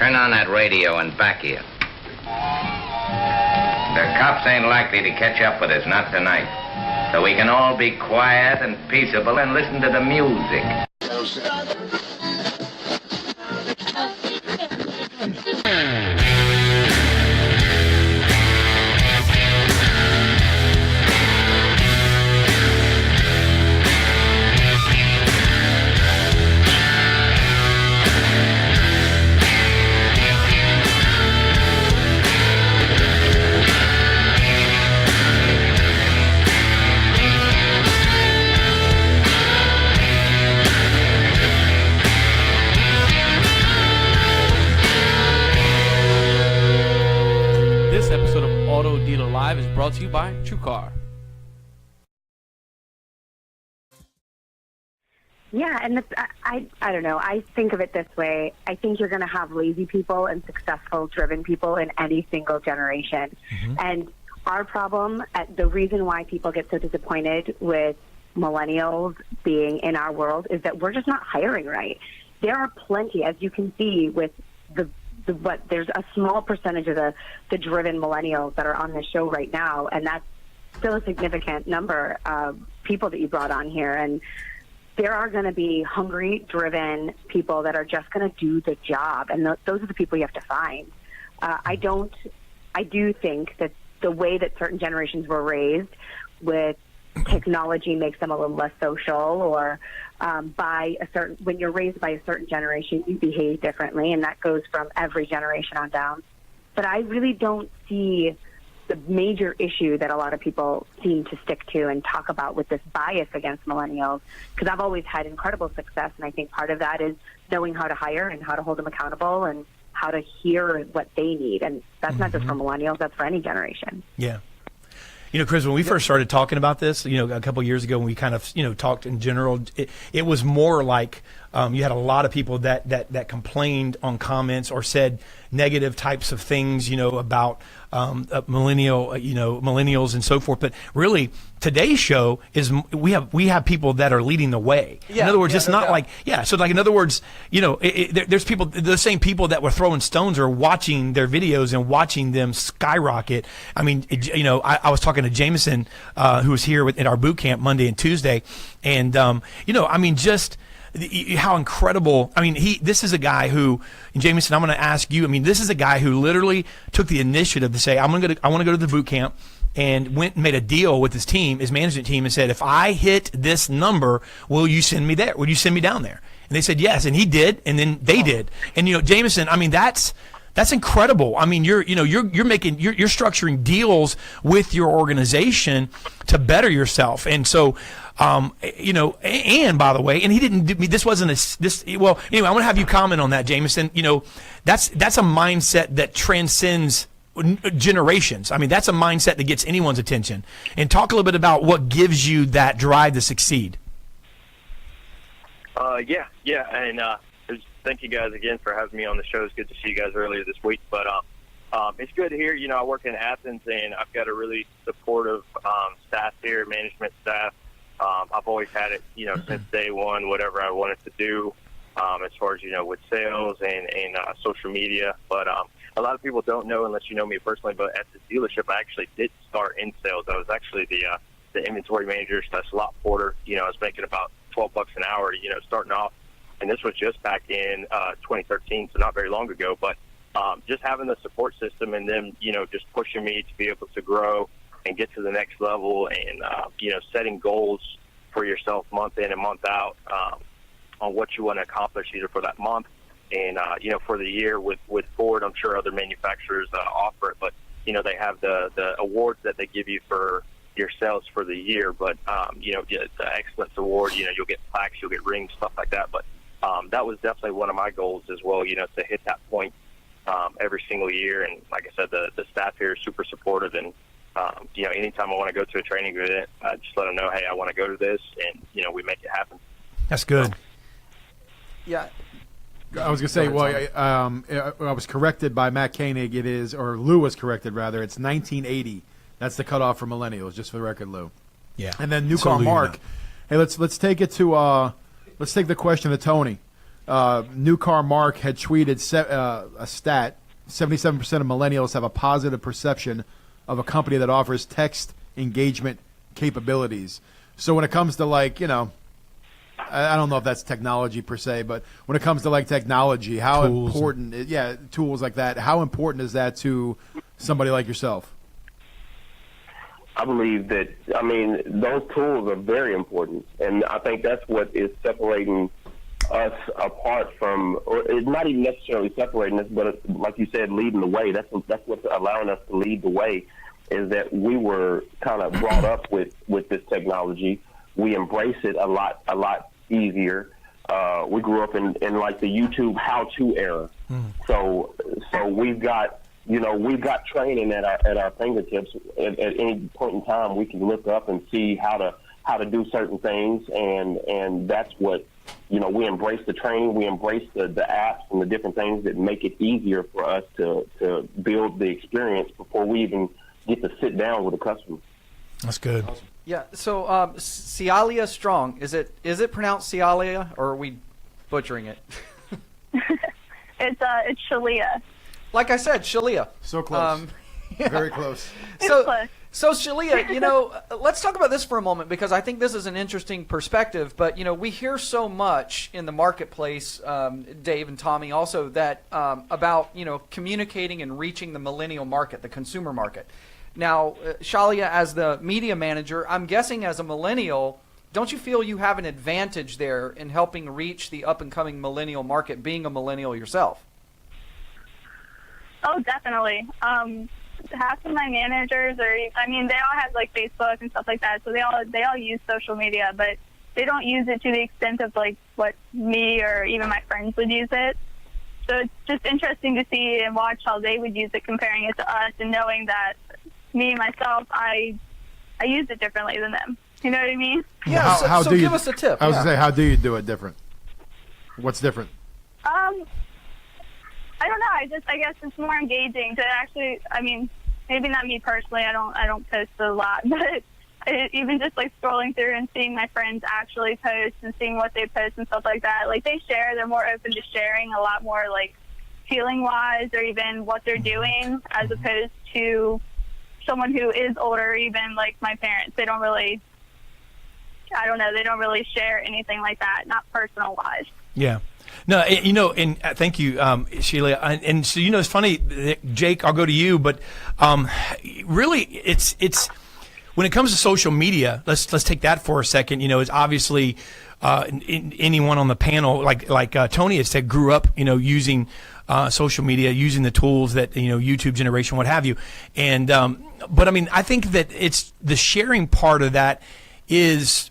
Turn on that radio and back here. The cops ain't likely to catch up with us, not tonight. So we can all be quiet and peaceable and listen to the music. Live is brought to you by TrueCar. Yeah, and I don't know. I think of it this way. I think you're going to have lazy people and successful, driven people in any single generation. Mm-hmm. And our problem, the reason why people get so disappointed with millennials being in our world is that we're just not hiring right. There are plenty, as you can see with but there's a small percentage of the driven millennials that are on this show right now, and that's still a significant number of people that you brought on here. And there are going to be hungry, driven people that are just going to do the job, and those are the people you have to find. I do think that the way that certain generations were raised with technology makes them a little less social, or when you're raised by a certain generation, you behave differently, and that goes from every generation on down. But I really don't see the major issue that a lot of people seem to stick to and talk about with this bias against millennials, because I've always had incredible success, and I think part of that is knowing how to hire and how to hold them accountable and how to hear what they need. And that's not just for millennials, that's for any generation. Yeah. You know, Chris, when we first started talking about this, you know, a couple of years ago when we kind of, you know, talked in general, it was more like you had a lot of people that complained on comments or said negative types of things, you know, about millennials and so forth. But really, today's show is we have people that are leading the way. Yeah, in other words, it's not like So like in other words, you know, there's people, the same people that were throwing stones are watching their videos and watching them skyrocket. I mean, you know, I was talking to Jameson, who was here at our boot camp Monday and Tuesday, and you know, I mean, just how incredible. I mean, this is a guy who, and Jameson, I'm going to ask you, I mean, this is a guy who literally took the initiative to say, I want to go to the boot camp, and went and made a deal with his team, his management team, and said, if I hit this number, will you send me there? Will you send me down there? And they said yes, and he did, and then they did. And you know, Jameson, I mean, that's incredible. I mean, you're structuring deals with your organization to better yourself. And so, you know, and by the way, and he didn't do, this wasn't well, anyway, I want to have you comment on that, Jameson. You know, that's a mindset that transcends generations. I mean, that's a mindset that gets anyone's attention. And talk a little bit about what gives you that drive to succeed. Yeah, and thank you guys again for having me on the show. It's good to see you guys earlier this week. But it's good to hear. You know, I work in Athens, and I've got a really supportive staff here, management staff. I've always had it, you know, since day one, whatever I wanted to do, as far as, you know, with sales and social media. But a lot of people don't know, unless you know me personally, but at the dealership, I actually did start in sales. I was actually the inventory manager / lot porter. You know, I was making about $12 an hour, you know, starting off. And this was just back in 2013, so not very long ago. But just having the support system and them, you know, just pushing me to be able to grow and get to the next level, and, you know, setting goals for yourself month in and month out on what you want to accomplish either for that month and, you know, for the year. With Ford, I'm sure other manufacturers offer it, but, you know, they have the awards that they give you for your sales for the year. But, you know, the Excellence Award, you know, you'll get plaques, you'll get rings, stuff like that. But that was definitely one of my goals as well, you know, to hit that point every single year. And like I said, the staff here is super supportive, and you know, anytime I want to go to a training event, I just let them know, hey, I want to go to this, and, you know, we make it happen. That's good. Yeah. I was going to say, I was corrected by Matt Koenig. It is, or Lou was corrected, rather. It's 1980. That's the cutoff for millennials, just for the record, Lou. Yeah. And then New Car Mark. Hey, let's take it to let's take the question to Tony. New Car Mark had tweeted a stat: 77% of millennials have a positive perception of a company that offers text engagement capabilities. So when it comes to I don't know if that's technology per se, but when it comes to technology, how tools. important, tools like that, how important is that to somebody like yourself? I believe that, those tools are very important. And I think that's what is separating us apart from, or it's not even necessarily separating us, but like you said, leading the way. That's what's allowing us to lead the way, is that we were kind of brought up with this technology. We embrace it a lot easier. We grew up in the YouTube how-to era. So we've got training at our fingertips. At any point in time, we can look up and see how to do certain things, and that's what, we embrace the training, we embrace the apps and the different things that make it easier for us to build the experience before we even get to sit down with a customer. That's good. Yeah. So Cialia Strong, is it pronounced Cialia, or are we butchering it? It's Shalia. Like I said, Shalia. So close. Very close. So Shalia, let's talk about this for a moment, because I think this is an interesting perspective. But we hear so much in the marketplace, Dave and Tommy, also that about communicating and reaching the millennial market, the consumer market. Now, Shalia, as the media manager, I'm guessing as a millennial, don't you feel you have an advantage there in helping reach the up and coming millennial market, being a millennial yourself? Oh, definitely. Half of my managers they all have Facebook and stuff like that, so they all use social media, but they don't use it to the extent of what me or even my friends would use it. So it's just interesting to see and watch how they would use it, comparing it to us, and knowing that me myself, I use it differently than them. You know what I mean? Yeah. How so do give you, us a tip. I was gonna say, how do you do it different? What's different? I don't know. I guess it's more engaging to actually. Maybe not me personally. I don't post a lot, but even just scrolling through and seeing my friends actually post and seeing what they post and stuff like that. They share. They're more open to sharing a lot more, feeling wise, or even what they're doing, as opposed to someone who is older, even my parents. They don't really. I don't know. They don't really share anything like that, not personal wise. Yeah. No, and thank you, Sheila. And so, it's funny, Jake, I'll go to you, but really it's when it comes to social media, let's take that for a second. It's obviously anyone on the panel, like Tony had said, grew up, using social media, using the tools that, YouTube generation, what have you. And but I think that it's the sharing part of that is.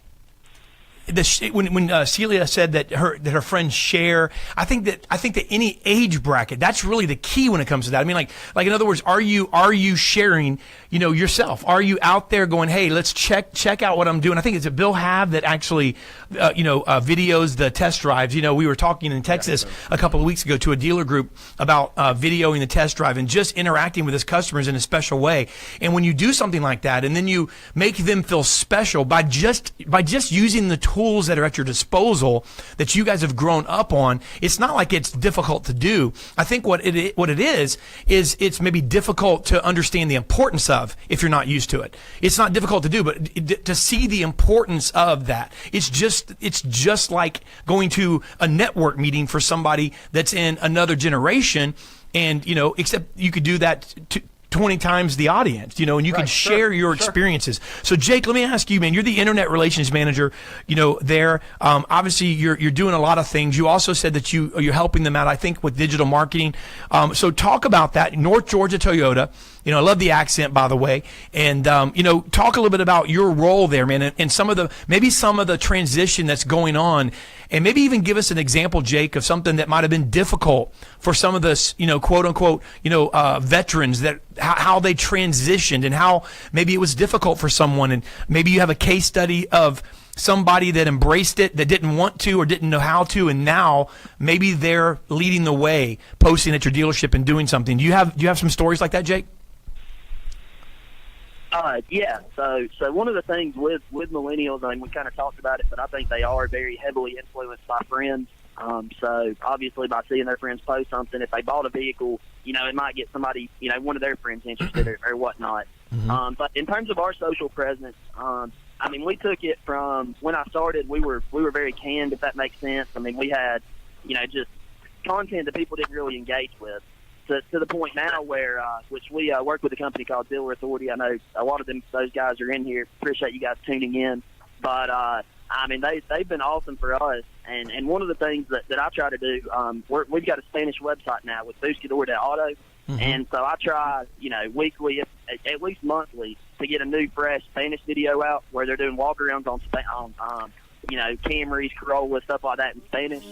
When Celia said that her friends share, I think that any age bracket, that's really the key when it comes to that. like in other words, are you sharing, yourself? Are you out there going, hey, let's check out what I'm doing? I think it's a Bill Hav that actually, videos the test drives. We were talking in Texas a couple of weeks ago to a dealer group about videoing the test drive and just interacting with his customers in a special way. And when you do something like that, and then you make them feel special by just using the tools that are at your disposal that you guys have grown up on, it's not like it's difficult to do. I think what it is it's maybe difficult to understand the importance of if you're not used to it. It's not difficult to do, but to see the importance of that. It's just like going to a network meeting for somebody that's in another generation, and except you could do that 20 times the audience, and you can share your experiences. So Jake, let me ask you, man, you're the internet relations manager, there. Obviously you're doing a lot of things. You also said that you're helping them out, I think, with digital marketing. So talk about that. North Georgia Toyota, I love the accent, by the way. And, talk a little bit about your role there, man, and some of the transition that's going on. And maybe even give us an example, Jake, of something that might have been difficult for some of the, quote unquote, veterans, that how they transitioned and how maybe it was difficult for someone. And maybe you have a case study of somebody that embraced it, that didn't want to or didn't know how to, and now maybe they're leading the way, posting at your dealership and doing something. Do you have some stories like that, Jake? Yeah. So one of the things with millennials, we kind of talked about it, but I think they are very heavily influenced by friends. So obviously by seeing their friends post something, if they bought a vehicle, it might get somebody, one of their friends interested or whatnot. But in terms of our social presence, we took it from when I started, we were very canned, if that makes sense. We had, just content that people didn't really engage with. To the point now where, which we work with a company called Dealer Authority. I know a lot of those guys are in here. Appreciate you guys tuning in. But, they've been awesome for us. And one of the things that I try to do, we've got a Spanish website now with Buscador.auto. And so I try, weekly, at least monthly, to get a new, fresh Spanish video out where they're doing walk-arounds on Camrys, Corolla, stuff like that in Spanish.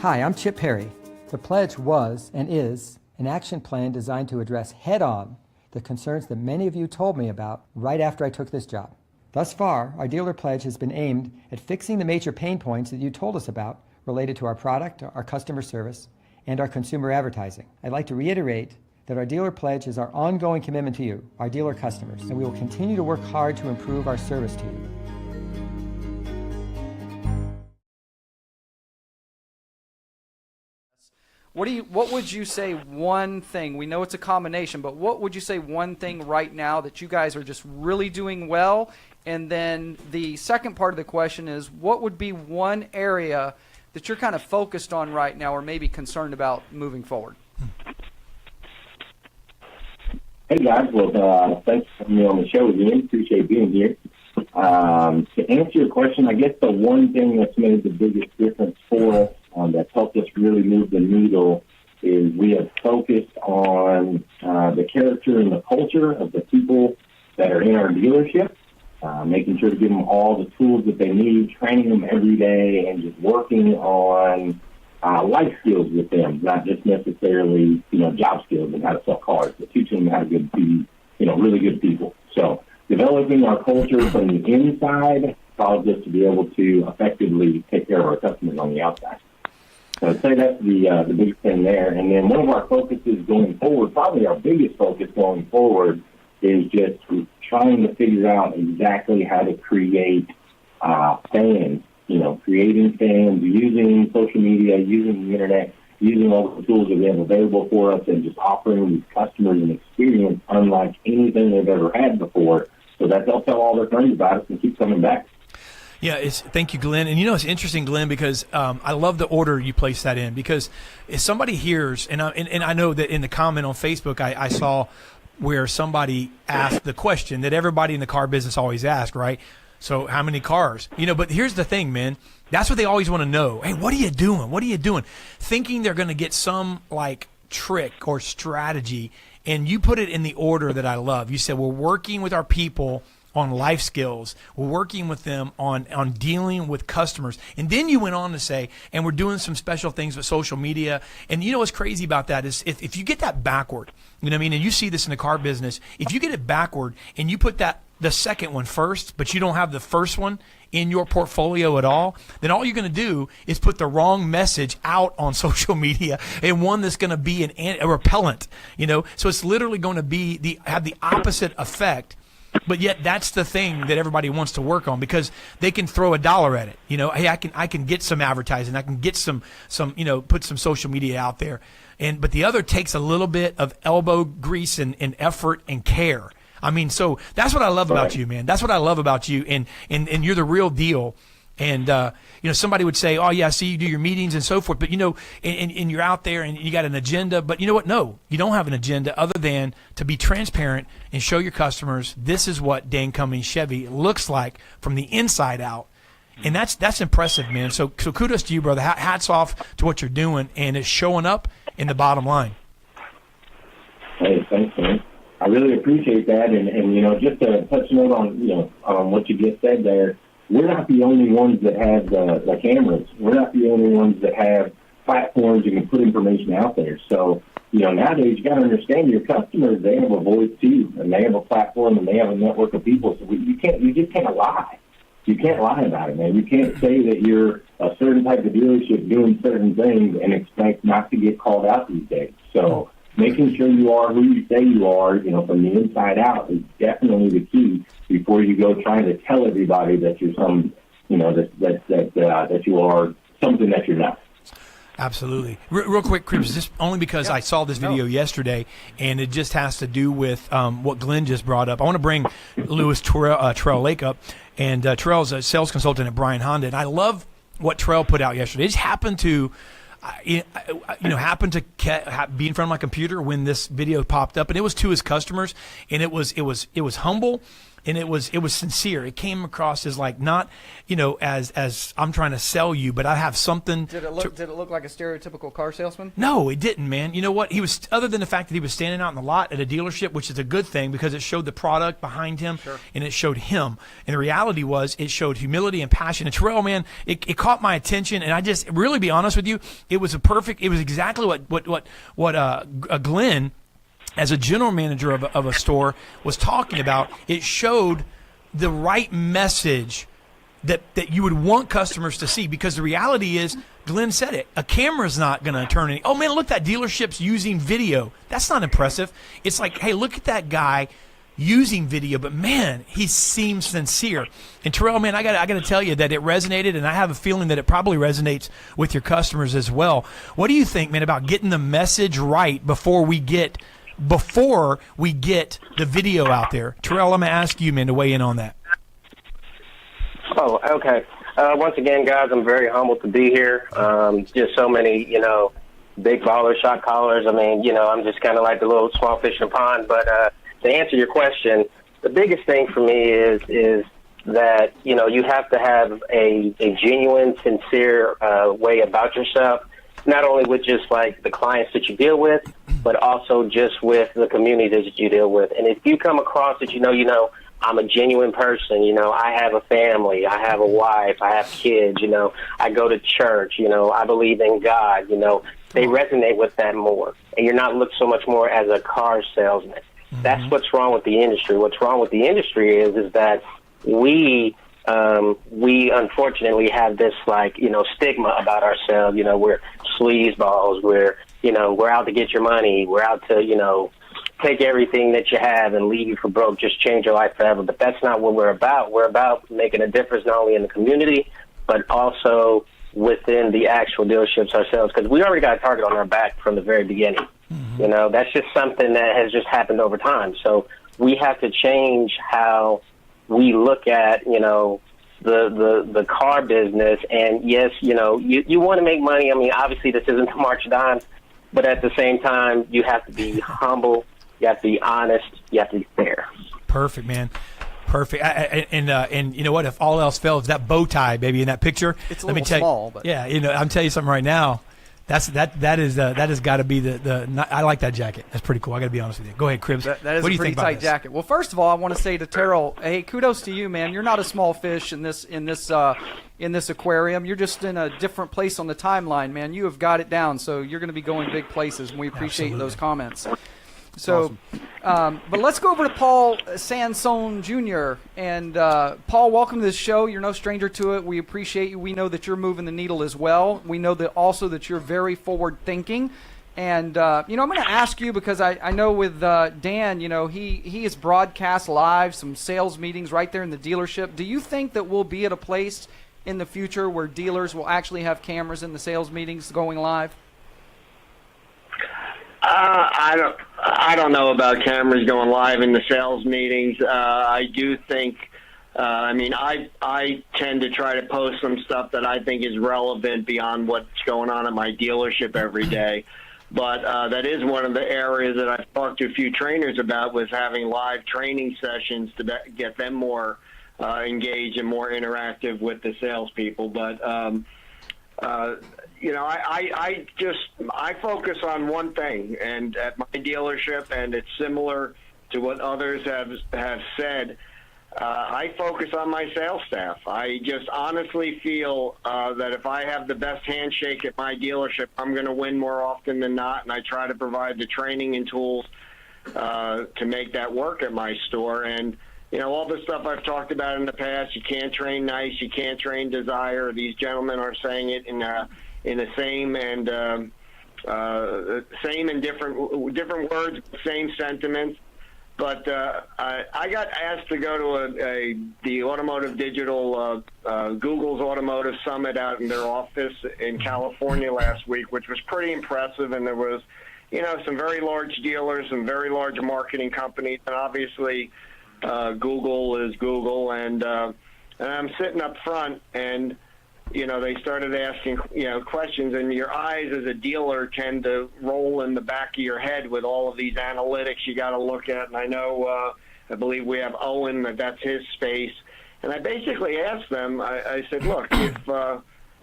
Hi, I'm Chip Perry. The pledge was and is an action plan designed to address head-on the concerns that many of you told me about right after I took this job. Thus far, our dealer pledge has been aimed at fixing the major pain points that you told us about related to our product, our customer service, and our consumer advertising. I'd like to reiterate that our dealer pledge is our ongoing commitment to you, our dealer customers, and we will continue to work hard to improve our service to you. What would you say one thing, we know it's a combination, but what would you say one thing right now that you guys are just really doing well? And then the second part of the question is, what would be one area that you're kind of focused on right now or maybe concerned about moving forward? Hey guys, well, thanks for having me on the show again. Appreciate being here. To answer your question, I guess the one thing that's made the biggest difference for us, that's helped us really move the needle, is we have focused on the character and the culture of the people that are in our dealership, making sure to give them all the tools that they need, training them every day, and just working on life skills with them, not just necessarily, job skills and how to sell cars, but teaching them how to be, really good people. So developing our culture from the inside allows us to be able to effectively take care of our customers on the outside. So I'd say that's the big thing there. And then one of our focuses going forward, probably our biggest focus going forward, is just trying to figure out exactly how to create fans, creating fans, using social media, using the internet, using all the tools that we have available for us, and just offering these customers an experience unlike anything they've ever had before, so that they'll tell all their friends about us and keep coming back. Yeah, thank you, Glenn. And it's interesting, Glenn, because I love the order you place that in. Because if somebody hears, and I know that in the comment on Facebook, I saw where somebody asked the question that everybody in the car business always asks, right? So how many cars? But here's the thing, man. That's what they always want to know. Hey, what are you doing? What are you doing? Thinking they're going to get some trick or strategy, and you put it in the order that I love. You said we're working with our people on life skills. We're working with them on dealing with customers. And then you went on to say, and we're doing some special things with social media. And what's crazy about that is if you get that backward, and you see this in the car business, if you get it backward and you put the second one first, but you don't have the first one in your portfolio at all, then all you're going to do is put the wrong message out on social media, and one that's going to be a repellent, So it's literally going to have the opposite effect. But yet that's the thing that everybody wants to work on, because they can throw $1 at it. Hey, I can get some advertising, I can get some put some social media out there, but the other takes a little bit of elbow grease and effort and care. So that's what I love about you, man. That's what I love about you, and you're the real deal. And somebody would say, "Oh yeah, I see you do your meetings and so forth," but and you're out there and you got an agenda. But you know what? No, you don't have an agenda other than to be transparent and show your customers this is what Dan Cummings Chevy looks like from the inside out, and that's impressive, man. So kudos to you, brother. Hats off to what you're doing, and it's showing up in the bottom line. Hey, thanks, man. I really appreciate that, and just to touch note on what you just said there. We're not the only ones that have the cameras. We're not the only ones that have platforms you can put information out there. So, nowadays you got to understand your customers, they have a voice too, and they have a platform, and they have a network of people. So you just can't lie. You can't lie about it, man. You can't say that you're a certain type of dealership doing certain things and expect not to get called out these days. So making sure you are who you say you are, from the inside out is definitely the key before you go trying to tell everybody that you're that you are something that you're not. Absolutely. Real quick, Cribs, just only because I saw this video yesterday, and it just has to do with what Glenn just brought up. I want to bring Louis Terrell Lake up, and Terrell's a sales consultant at Bryan Honda, and I love what Terrell put out yesterday. It just happened to, be in front of my computer when this video popped up, and it was to his customers, and it was humble. And it was sincere. It came across as like not, as I'm trying to sell you, but I have something. Did it look like a stereotypical car salesman? No, it didn't, man. You know what? He was, other than the fact that he was standing out in the lot at a dealership, which is a good thing because it showed the product behind him and it showed him. And the reality was it showed humility and passion. And Terrell, man, it caught my attention. And I just really be honest with you, it was exactly what Glenn, as a general manager of a store, was talking about. It showed the right message that you would want customers to see, because the reality is, Glenn said it, a camera's not going to turn any. Oh, man, look, that dealership's using video. That's not impressive. It's like, hey, look at that guy using video, but, man, he seems sincere. And, Terrell, man, I got to tell you that it resonated, and I have a feeling that it probably resonates with your customers as well. What do you think, man, about getting the message right before we get the video out there? Terrell, I'm going to ask you, man, to weigh in on that. Oh, okay. Once again, guys, I'm very humbled to be here. Just so many, big ballers, shot callers. I mean, I'm just kind of like the little small fish in the pond. But to answer your question, the biggest thing for me is that, you have to have a genuine, sincere way about yourself, not only with just like the clients that you deal with, but also just with the community that you deal with. And if you come across that, I'm a genuine person, I have a family, I have a wife, I have kids, I go to church, I believe in God, they resonate with that more. And you're not looked so much more as a car salesman. Mm-hmm. That's what's wrong with the industry. What's wrong with the industry is that we unfortunately have this stigma about ourselves. We're sleazeballs. We're out to get your money. We're out to, take everything that you have and leave you for broke, just change your life forever. But that's not what we're about. We're about making a difference not only in the community, but also within the actual dealerships ourselves, because we already got a target on our back from the very beginning. Mm-hmm. That's just something that has just happened over time. So we have to change how we look at, the car business. And yes, you want to make money. I mean, obviously this isn't the March of Dimes, but at the same time, you have to be humble. You have to be honest. You have to be fair. Perfect, man. Perfect. And you know what? If all else fails, that bow tie, baby, in that picture. It's a little small, but yeah, I'm telling you something right now. That has got to be the. I like that jacket. That's pretty cool. I got to be honest with you. Go ahead, Cribs. That is a pretty tight jacket. Well, first of all, I want to say to Terrell, hey, kudos to you, man. You're not a small fish in this aquarium. You're just in a different place on the timeline, man. You have got it down. So you're going to be going big places, and we appreciate those comments. So, awesome. But let's go over to Paul Sansone Jr. And Paul, welcome to the show. You're no stranger to it. We appreciate you. We know that you're moving the needle as well. We know that also that you're very forward thinking. And I'm going to ask you, because I know with Dan, he has broadcast live some sales meetings right there in the dealership. Do you think that we'll be at a place in the future where dealers will actually have cameras in the sales meetings going live? I don't know about cameras going live in the sales meetings. I do think, I tend to try to post some stuff that I think is relevant beyond what's going on at my dealership every day. But that is one of the areas that I've talked to a few trainers about, was having live training sessions to get them more engaged and more interactive with the salespeople. But I focus on one thing, and at my dealership, and it's similar to what others have said. I focus on my sales staff. I just honestly feel that if I have the best handshake at my dealership, I'm going to win more often than not, and I try to provide the training and tools to make that work at my store. And all the stuff I've talked about in the past, you can't train nice, you can't train desire. These gentlemen are saying it in the same and different words, same sentiments. But I got asked to go to the Automotive Digital Google's Automotive Summit out in their office in California last week, which was pretty impressive. And there was, some very large dealers and very large marketing companies, and obviously Google is Google. And I'm sitting up front, and they started asking, questions, and your eyes as a dealer tend to roll in the back of your head with all of these analytics you got to look at. And I know, I believe we have Owen, that's his space. And I basically asked them, I said, look, if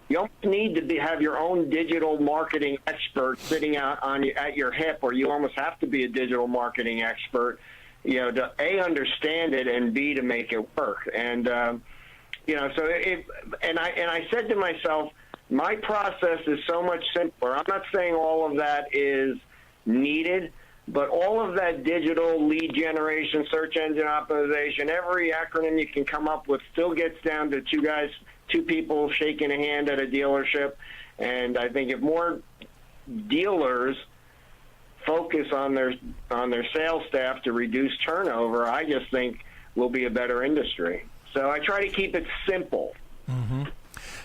you almost need to have your own digital marketing expert sitting out at your hip, or you almost have to be a digital marketing expert, to A, understand it, and B, to make it work. And, I said to myself, my process is so much simpler. I'm not saying all of that is needed, but all of that digital lead generation, search engine optimization, every acronym you can come up with still gets down to two people shaking a hand at a dealership. And I think if more dealers focus on their sales staff to reduce turnover, I just think we'll be a better industry. So I try to keep it simple. Mm-hmm.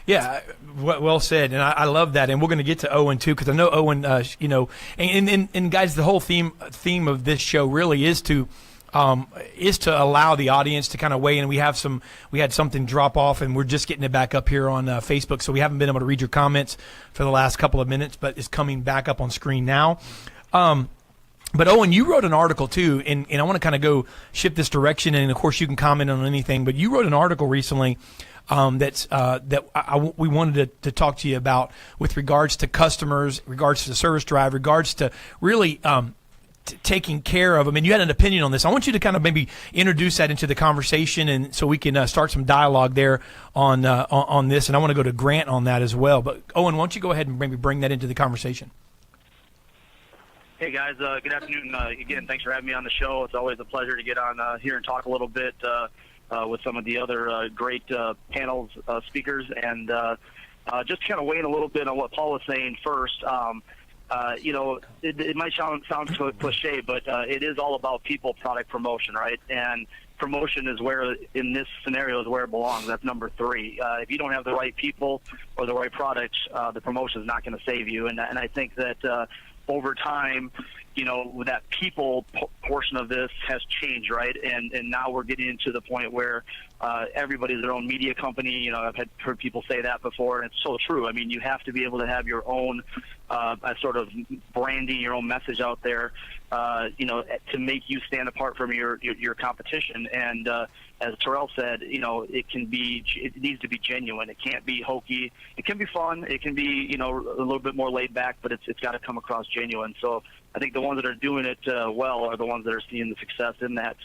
Yeah, well said, and I love that. And we're going to get to Owen too, because I know Owen, and guys, the whole theme of this show really is to allow the audience to kind of weigh in. We had something drop off, and we're just getting it back up here on Facebook, so we haven't been able to read your comments for the last couple of minutes, but it's coming back up on screen now. But Owen, you wrote an article too, and I want to kind of go shift this direction, and of course you can comment on anything. But you wrote an article recently that we wanted to talk to you about with regards to customers, regards to the service drive, regards to really taking care of them. And you had an opinion on this. I want you to kind of maybe introduce that into the conversation, and so we can start some dialogue there on this. And I want to go to Grant on that as well. But Owen, why don't you go ahead and maybe bring that into the conversation? Hey guys, good afternoon. Again, thanks for having me on the show. It's always a pleasure to get on here and talk a little bit with some of the other great panels speakers, and just kind of weigh in a little bit on what Paul was saying first. It might sound cliche, but it is all about people, product, promotion, right? And promotion is where, in this scenario, is where it belongs. That's number 3. If you don't have the right people or the right products, the promotion is not going to save you. And I think that over time, that people portion of this has changed, right? And now we're getting to the point where everybody's their own media company. I've heard people say that before, and it's so true. I mean, you have to be able to have your own sort of branding, your own message out there, to make you stand apart from your competition. And as Terrell said, it needs to be genuine. It can't be hokey. It can be fun. It can be, a little bit more laid back, but it's got to come across genuine. So I think the ones that are doing it well are the ones that are seeing the success in that.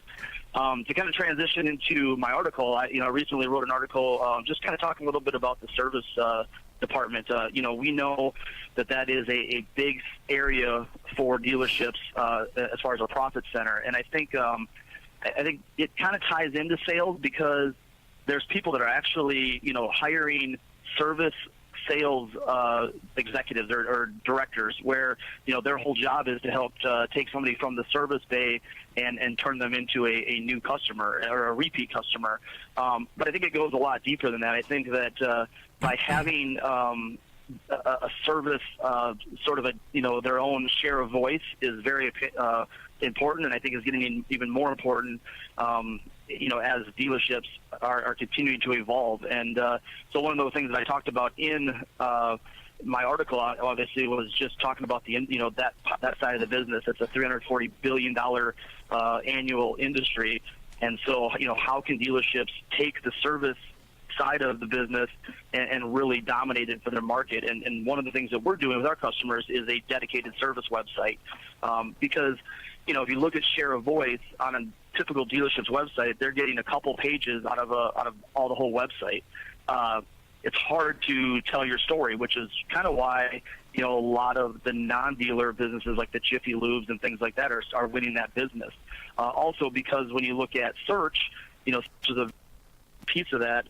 To kind of transition into my article, I recently wrote an article just kind of talking a little bit about the service department. We know that is a big area for dealerships as far as a profit center, and I think it kind of ties into sales, because there's people that are actually hiring service sales executives or directors, where their whole job is to help take somebody from the service bay and turn them into a new customer or a repeat customer. But I think it goes a lot deeper than that. I think that by having a service sort of their own share of voice is very important, and I think is getting even more important as dealerships are continuing to evolve. And so one of the things that I talked about in my article, obviously, was just talking about that side of the business. It's a $340 billion annual industry, and so how can dealerships take the service side of the business and really dominate it for their market? And one of the things that we're doing with our customers is a dedicated service website, because if you look at share of voice on a typical dealership's website, they're getting a couple pages out of all the whole website. It's hard to tell your story, which is kind of why a lot of the non-dealer businesses like the Jiffy Lubes and things like that are winning that business. Also, because when you look at search, such as a piece of that,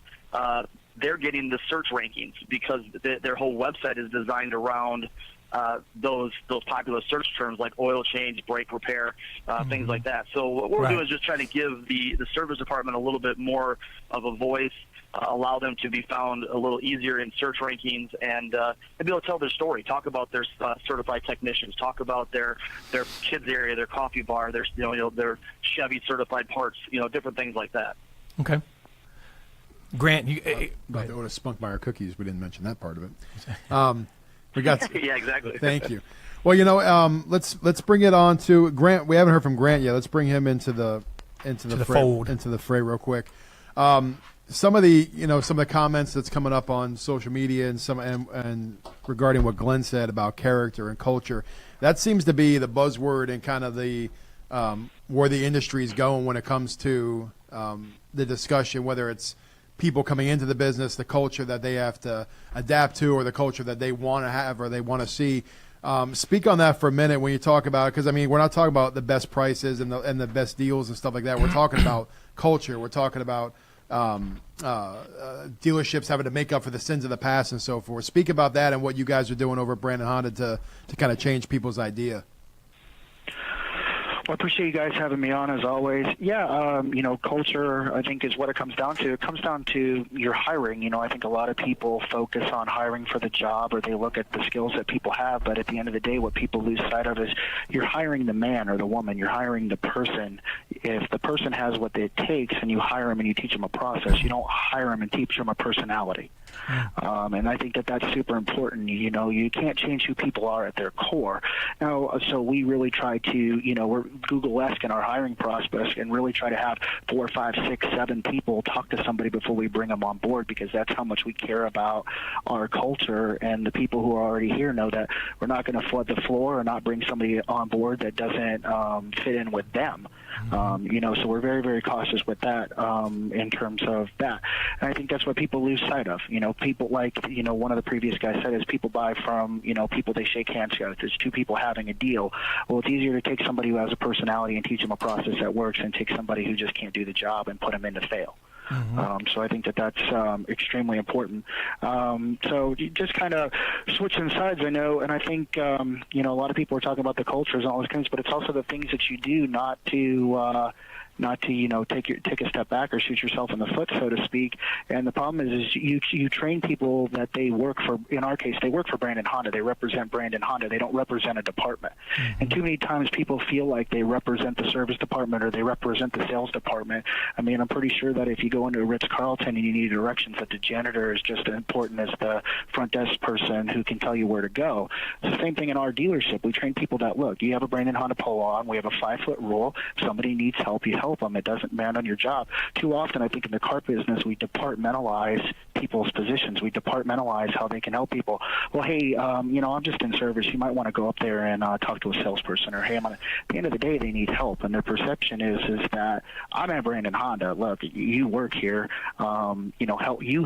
they're getting the search rankings because their whole website is designed around those popular search terms like oil change, brake repair, things like that. So what we're Right. doing is just trying to give the service department a little bit more of a voice, allow them to be found a little easier in search rankings, and be able to tell their story, talk about their certified technicians, talk about their kids area, their coffee bar, their their Chevy certified parts, different things like that. Okay. Grant, you About to order Spunkmeyer cookies. We didn't mention that part of it. We got. Yeah, exactly. Thank you. Well, let's bring it on to Grant. We haven't heard from Grant yet. Let's bring him into the fray real quick. Some of the comments that's coming up on social media and regarding what Glenn said about character and culture, that seems to be the buzzword and kind of the where the industry is going when it comes to the discussion, whether it's people coming into the business, the culture that they have to adapt to, or the culture that they want to have or they want to see. Speak on that for a minute when you talk about it, because we're not talking about the best prices and the best deals and stuff like that. We're talking about culture. We're talking about dealerships having to make up for the sins of the past and so forth. Speak about that and what you guys are doing over at Brandon Honda to kind of change people's idea. Well, I appreciate you guys having me on as always. Yeah, culture, I think, is what it comes down to. It comes down to your hiring. I think a lot of people focus on hiring for the job, or they look at the skills that people have, but at the end of the day, what people lose sight of is you're hiring the man or the woman. You're hiring the person. If the person has what it takes and you hire them and you teach them a process, you don't hire them and teach them a personality. And I think that that's super important. You can't change who people are at their core. Now, so we really try to, we're Google-esque in our hiring process and really try to have 4, 5, 6, 7 people talk to somebody before we bring them on board, because that's how much we care about our culture. And the people who are already here know that we're not going to flood the floor or not bring somebody on board that doesn't fit in with them. So we're very, very cautious with that in terms of that. And I think that's what people lose sight of. People like, one of the previous guys said is people buy from, people they shake hands with. There's 2 people having a deal. Well, it's easier to take somebody who has a personality and teach them a process that works than take somebody who just can't do the job and put them in to fail. So I think that that's extremely important. So you just kind of switching sides, I know, and I think, a lot of people are talking about the cultures and all those things, but it's also the things that you do not to take a step back or shoot yourself in the foot, so to speak. And the problem is you train people that they work for. In our case, they work for Brandon Honda. They represent Brandon Honda. They don't represent a department. And too many times people feel like they represent the service department or they represent the sales department. I'm pretty sure that if you go into a Ritz-Carlton and you need directions, that the janitor is just as important as the front desk person who can tell you where to go. It's the same thing in our dealership. We train people that, look, you have a Brandon Honda Polo on. We have a 5-foot rule. If somebody needs help, you help them. It doesn't man on your job. Too often, I think in the car business, we departmentalize people's positions. We departmentalize how they can help people. Well, hey, I'm just in service. You might want to go up there and talk to a salesperson. Or, hey, at the end of the day, they need help. And their perception is that I'm at Brandon Honda. Look, you work here.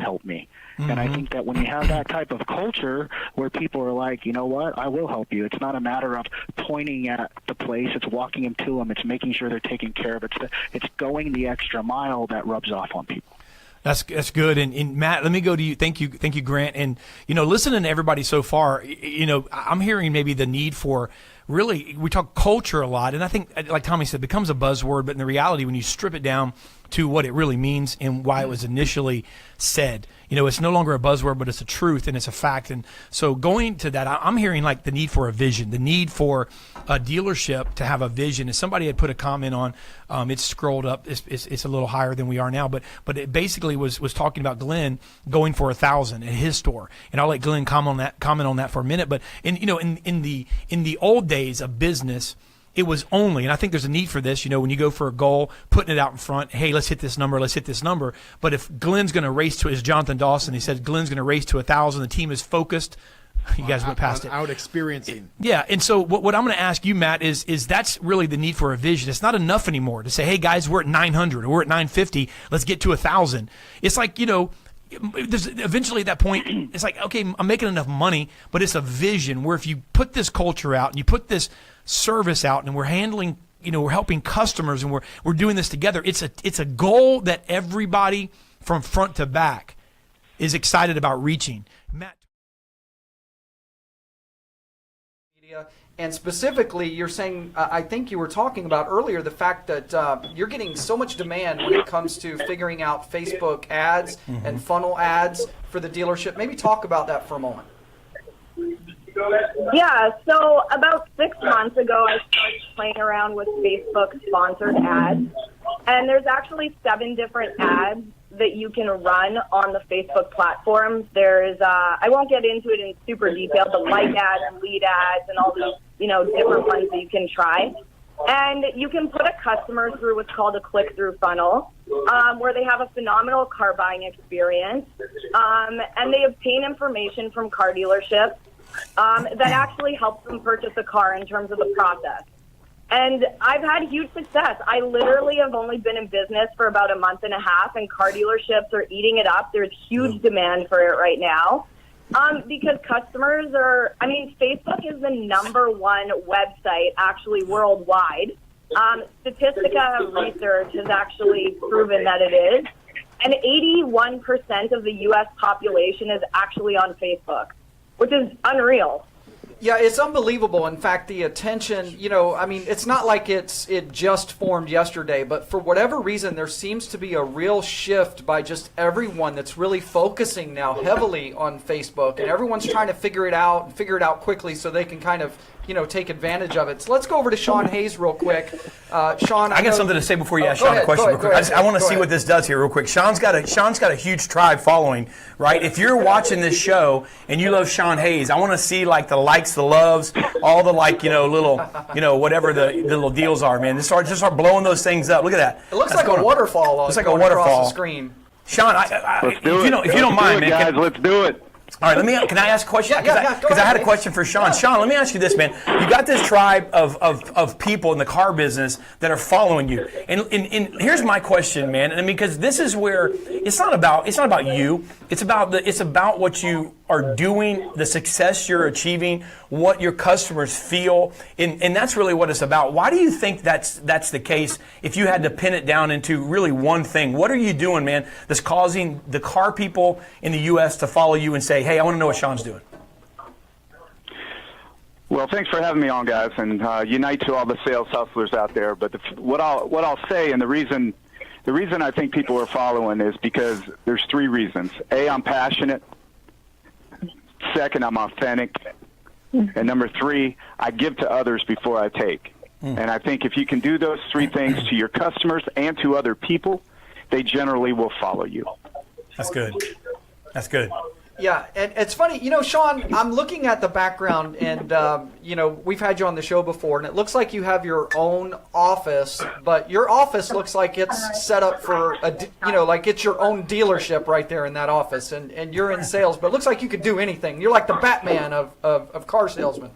Help me. And I think that when you have that type of culture where people are like, you know what, I will help you. It's not a matter of pointing at the place. It's walking them to them. It's making sure they're taken care of. It's going the extra mile that rubs off on people. That's good. And Matt, let me go to you. Thank you, Grant. And listening to everybody so far, I'm hearing maybe the need for really, we talk culture a lot, and I think, like Tommy said, it becomes a buzzword. But in the reality, when you strip it down to what it really means and why it was initially said, it's no longer a buzzword, but it's a truth and it's a fact. And so going to that, I'm hearing like the need for a vision, the need for a dealership to have a vision. And somebody had put a comment on, it's scrolled up, it's a little higher than we are now, but it basically was talking about Glenn going for 1,000 at his store. And I'll let Glenn comment on that for a minute. But in the old days of business, it was only, and I think there's a need for this, when you go for a goal, putting it out in front, hey, let's hit this number. But if Glenn's going to race to, as Jonathan Dawson, he said, Glenn's going to race to 1,000, the team is focused. You guys went past it. Out experiencing. Yeah, and so what I'm going to ask you, Matt, is that's really the need for a vision. It's not enough anymore to say, hey, guys, we're at 900 or we're at 950, let's get to 1,000. It's like, there's eventually at that point, it's like, okay, I'm making enough money, but it's a vision where if you put this culture out and you put this service out and we're handling, we're helping customers and we're doing this together, it's a goal that everybody from front to back is excited about reaching. Matt. And specifically, you're saying, I think you were talking about earlier, the fact that you're getting so much demand when it comes to figuring out Facebook ads and funnel ads for the dealership. Maybe talk about that for a moment. Yeah, so about 6 months ago, I started playing around with Facebook sponsored ads. And there's actually 7 different ads that you can run on the Facebook platform. There's, I won't get into it in super detail, but like ads and lead ads and all these, different ones that you can try. And you can put a customer through what's called a click-through funnel, where they have a phenomenal car buying experience, and they obtain information from car dealerships that actually helps them purchase a car in terms of the process. And I've had huge success. I literally have only been in business for about a month and a half, and car dealerships are eating it up. There's huge demand for it right now because customers are, Facebook is the #1 website actually worldwide. Statistica Research has actually proven that it is. And 81% of the U.S. population is actually on Facebook, which is unreal. Yeah, it's unbelievable. In fact, the attention, it's not like it just formed yesterday, but for whatever reason, there seems to be a real shift by just everyone that's really focusing now heavily on Facebook, and everyone's trying to figure it out quickly so they can kind of, take advantage of it. So let's go over to Sean Hayes real quick. Sean, I got something to say before you ask Sean a question real quick. I want to see what this does here real quick. Sean's got a huge tribe following, right? If you're watching this show and you love Sean Hayes, I want to see like the likes, the loves, all the little, whatever the little deals are, man. Just start blowing those things up. Look at that. It looks like a waterfall. Looks like a waterfall across the screen. Sean, if you don't mind, man, guys, let's do it. All right, can I ask a question? Because I had a question for Sean. Sean, let me ask you this, man. You got this tribe of people in the car business that are following you. And here's my question, man. Because this is where it's not about you. It's about what you are doing, the success you're achieving, what your customers feel. And that's really what it's about. Why do you think that's the case if you had to pin it down into really one thing? What are you doing, man, that's causing the car people in the U.S. to follow you and say, hey, I want to know what Sean's doing? Well, thanks for having me on, guys, and unite to all the sales hustlers out there. But what I'll say, and the reason I think people are following is because there's 3 reasons. A, I'm passionate. Second, I'm authentic. And number 3, I give to others before I take. And I think if you can do those 3 things to your customers and to other people, they generally will follow you. That's good. That's good. Yeah, and it's funny, Sean, I'm looking at the background, and, we've had you on the show before, and it looks like you have your own office, but your office looks like it's set up for, like it's your own dealership right there in that office, and you're in sales, but it looks like you could do anything. You're like the Batman of car salesmen.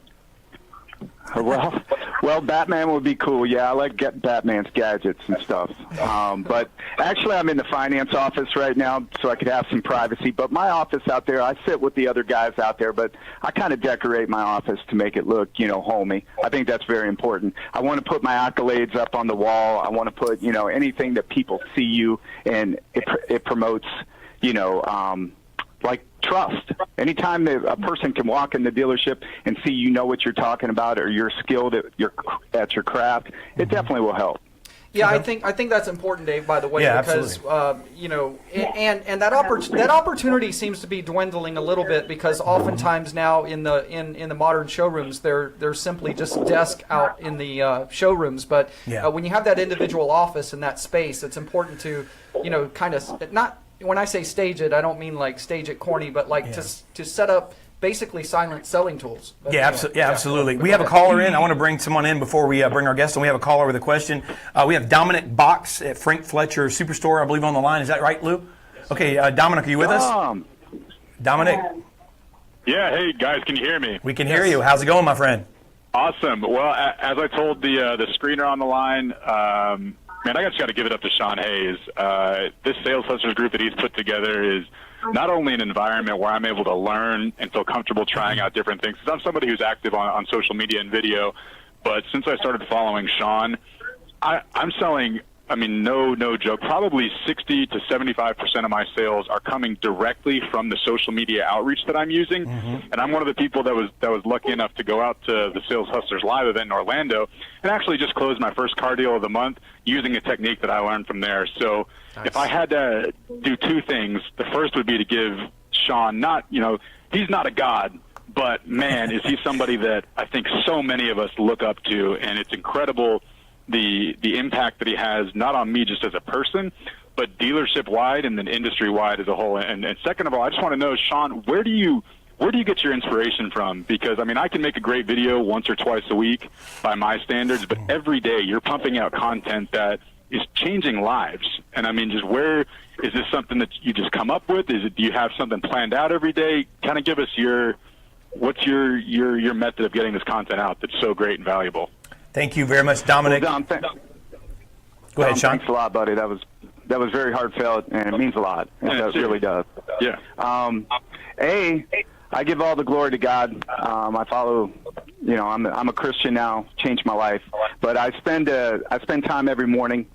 Well, Batman would be cool. Yeah, I like Batman's gadgets and stuff. But actually, I'm in the finance office right now, so I could have some privacy. But my office out there, I sit with the other guys out there, but I kind of decorate my office to make it look, homey. I think that's very important. I want to put my accolades up on the wall. I want to put, anything that people see you, and it promotes, like trust. Anytime a person can walk in the dealership and see what you're talking about, or you're skilled at your craft, it definitely will help. Yeah, I think that's important, Dave. By the way, because and that opportunity seems to be dwindling a little bit, because oftentimes now in the modern showrooms, there's simply just desk out in the showrooms. But when you have that individual office in that space, it's important to kind of not. When I say stage it, I don't mean like stage it corny, but like to set up basically silent selling tools. But absolutely. We have a caller in. I want to bring someone in before we bring our guest, and we have a caller with a question. We have Dominic Box at Frank Fletcher Superstore, I believe, on the line. Is that right, Lou? Okay, Dominic, are you with us? Dominic? Yeah, hey, guys, can you hear me? We can hear you. How's it going, my friend? Awesome. Well, as I told the screener on the line, man, I just got to give it up to Sean Hayes. This sales hustlers group that he's put together is not only an environment where I'm able to learn and feel comfortable trying out different things, because I'm somebody who's active on social media and video, but since I started following Sean, I'm selling I mean, no joke, probably 60 to 75% of my sales are coming directly from the social media outreach that I'm using. And I'm one of the people that was lucky enough to go out to the Sales Hustlers Live event in Orlando and actually just close my first car deal of the month using a technique that I learned from there. So if I had to do two things, the first would be to give Sean, he's not a god, but man, is he somebody that I think so many of us look up to, and it's incredible the impact that he has, not on me just as a person, but dealership-wide and then industry-wide as a whole. And second of all, I just want to know, Sean, where do you get your inspiration from? Because, I mean, I can make a great video once or twice a week by my standards, but every day you're pumping out content that is changing lives. And, I mean, just where is this something that you just come up with? Do you have something planned out every day? Kind of give us what's your method of getting this content out that's so great and valuable? Thank you very much, Dominic. Well, Go ahead, Sean. Thanks a lot, buddy. That was very heartfelt, and it means a lot. It really does. Yeah. I give all the glory to God. I follow. I'm a Christian now. Changed my life, but I spend time every morning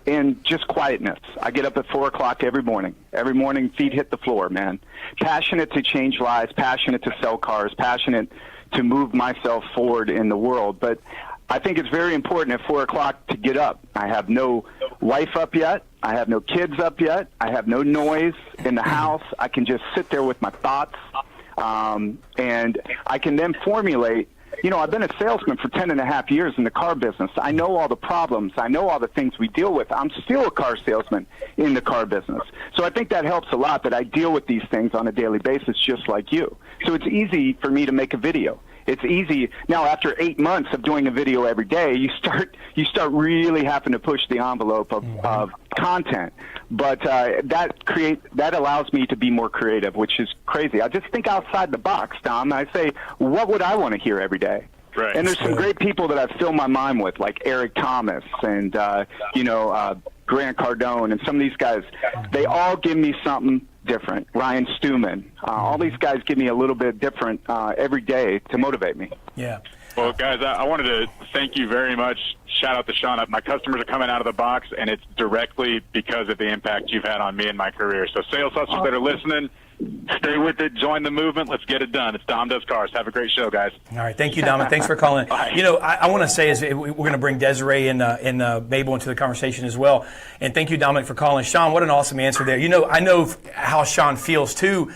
in just quietness. I get up at 4 o'clock every morning. Every morning, feet hit the floor, man. Passionate to change lives. Passionate to sell cars. Passionate to move myself forward in the world. But I think it's very important at 4 o'clock to get up. I have no wife up yet. I have no kids up yet. I have no noise in the house. I can just sit there with my thoughts, and I can then formulate. I've been a salesman for 10 and a half years in the car business. I know all the problems. I know all the things we deal with. I'm still a car salesman in the car business. So I think that helps a lot that I deal with these things on a daily basis just like you. So it's easy for me to make a video. It's easy. Now, after 8 months of doing a video every day, you start really having to push the envelope of content. But that allows me to be more creative, which is crazy. I just think outside the box, Dom. I say, what would I want to hear every day? Right. And there's some great people that I've filled my mind with, like Eric Thomas and Grant Cardone, and some of these guys. They all give me something different. Ryan Stewman. All these guys give me a little bit different every day to motivate me. Yeah. Well, guys, I wanted to thank you very much. Shout out to Sean. My customers are coming out of the box, and it's directly because of the impact you've had on me and my career. So sales hustlers that are listening, stay with it. Join the movement. Let's get it done. It's Dom Does Cars. Have a great show, guys. All right. Thank you, Dominic. Thanks for calling. I want to say we're going to bring Desiree and Mabel into the conversation as well. And thank you, Dominic, for calling. Sean, what an awesome answer there. I know how Sean feels, too.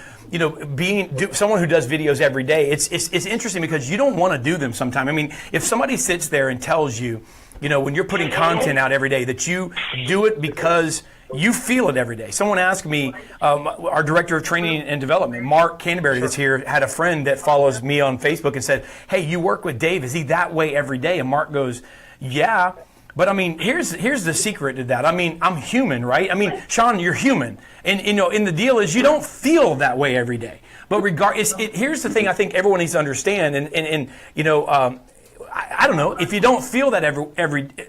Being someone who does videos every day, it's interesting because you don't want to do them sometime. I mean, if somebody sits there and tells you, when you're putting content out every day, that you do it because you feel it every day. Someone asked me, our director of training and development, Mark Canterbury, that's here, had a friend that follows me on Facebook and said, "Hey, you work with Dave. Is he that way every day?" And Mark goes, "Yeah." But I mean, here's the secret to that. I mean, I'm human, right? I mean, Sean, you're human, and and the deal is you don't feel that way every day. But here's the thing I think everyone needs to understand, and I don't know, if you don't feel that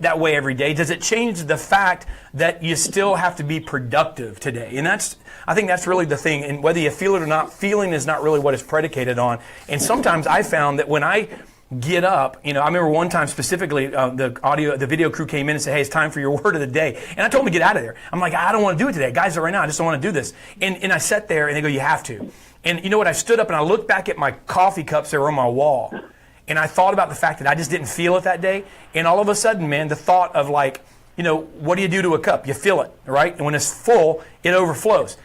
that way every day, does it change the fact that you still have to be productive today? And I think that's really the thing. And whether you feel it or not, feeling is not really what it's predicated on. And sometimes I found that when I get up, I remember one time specifically, the video crew came in and said, "Hey, it's time for your word of the day." And I told them to get out of there. I'm like, "I don't want to do it today. Guys, right now, I just don't want to do this." And I sat there and they go, "You have to." And you know what? I stood up and I looked back at my coffee cups that were on my wall. And I thought about the fact that I just didn't feel it that day. And all of a sudden, man, the thought of what do you do to a cup? You fill it, right? And when it's full, it overflows.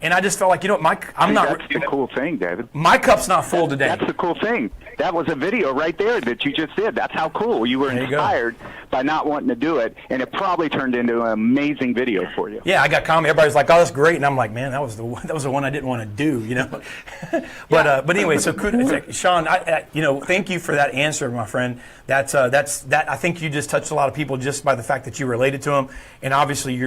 And I just felt like, That's the cool thing, David. My cup's not full today. That's the cool thing. That was a video right there that you just did. That's how cool. You were inspired by not wanting to do it, and it probably turned into an amazing video for you. Yeah, I got comment. Everybody's like, "Oh, that's great," and I'm like, "Man, that was the one I didn't want to do," But anyway, so kudos, Sean. Thank you for that answer, my friend. That I think you just touched a lot of people just by the fact that you related to them, and obviously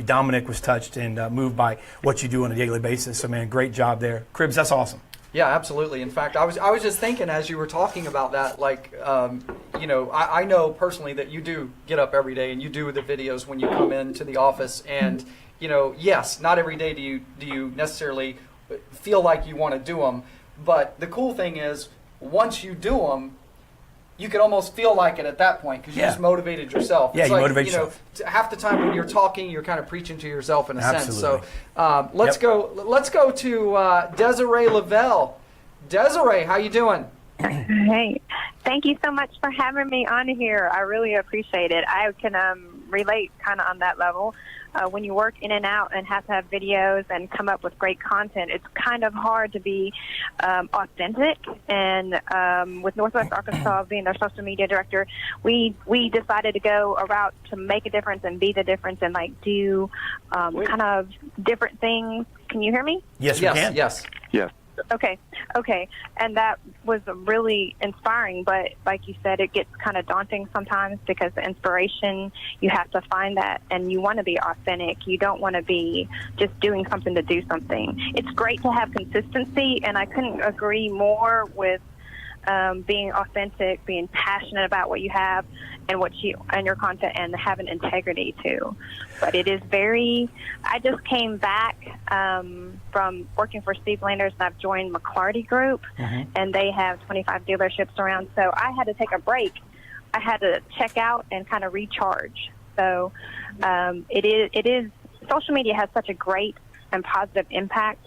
Dominic was touched and moved by what you do on a daily basis. So, man, great job there, Cribs. That's awesome. Yeah, absolutely. In fact, I was just thinking as you were talking about that, I know personally that you do get up every day and you do the videos when you come into the office, and yes, not every day do you necessarily feel like you want to do them, but the cool thing is once you do them, you could almost feel like it at that point because you Yeah. just motivated yourself. Yeah, It's you like, motivate you know, yourself. half the time when you're talking, you're kind of preaching to yourself in a sense. So Absolutely. let's go to Desiree Lavelle. Desiree, how you doing? Hey, thank you so much for having me on here. I really appreciate it. I can relate kind of on that level. When you work in and out and have to have videos and come up with great content, it's kind of hard to be authentic. And with Northwest Arkansas being their social media director, we decided to go a route to make a difference and be the difference and like do kind of different things. Can you hear me? Yes, we can. Yes. Yes. Okay. And that was really inspiring, but like you said, it gets kind of daunting sometimes because the inspiration, you have to find that, and you want to be authentic. You don't want to be just doing something to do something. It's great to have consistency, and I couldn't agree more with being authentic, being passionate about what you have and your content, and having integrity too. But it is I just came back from working for Steve Landers, and I've joined McClarty Group, and they have 25 dealerships around. So I had to take a break. I had to check out and kind of recharge. So it is social media has such a great and positive impact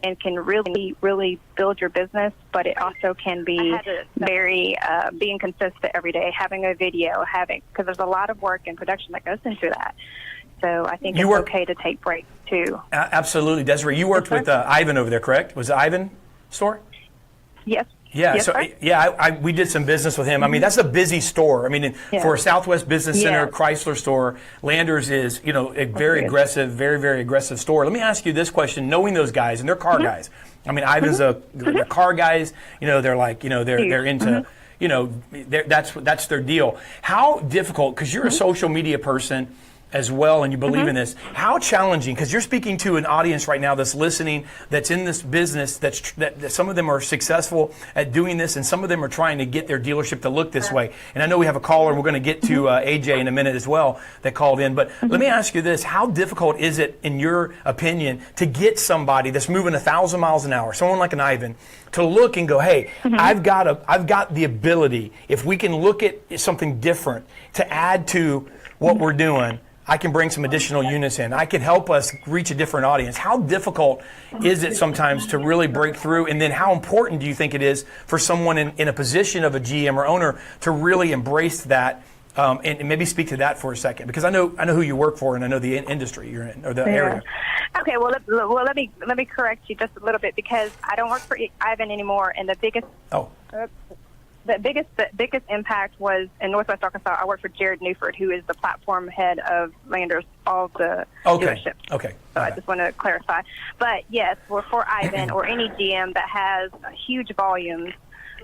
and can really build your business, but it also can be very being consistent every day, having a video, because there's a lot of work and production that goes into that. So I think it's okay to take breaks too. Absolutely. Desiree, you worked with Ivan over there, correct? Was it Ivan store? Yes. Yeah, Yes, so sir. we did some business with him. I mean, that's a busy store. I mean, for a Southwest Business Center, Chrysler store, Landers is, a very aggressive, very, very aggressive store. Let me ask you this question, knowing those guys, and they're car guys. I mean, Ivan's they're car guys, they're like, they're into, that's their deal. How difficult, because you're a social media person as well, and you believe in this. How challenging, because you're speaking to an audience right now that's listening, that's in this business, that some of them are successful at doing this, and some of them are trying to get their dealership to look this way. And I know we have a caller, and we're going to get to AJ in a minute as well, that called in. But let me ask you this. How difficult is it, in your opinion, to get somebody that's moving 1,000 miles an hour, someone like an Ivan, to look and go, hey, I've got the ability, if we can look at something different, to add to what we're doing, I can bring some additional units in. I can help us reach a different audience. How difficult is it sometimes to really break through? And then how important do you think it is for someone in a position of a GM or owner to really embrace that and maybe speak to that for a second? Because I know who you work for, and I know the industry you're in, or the area. Okay, well, let me correct you just a little bit, because I don't work for Ivan anymore, and the biggest the biggest impact was in Northwest Arkansas. I worked for Jared Newford, who is the platform head of Landers, all the dealerships. Okay. So I just want to clarify. But yes, for Ivan or any GM that has huge volumes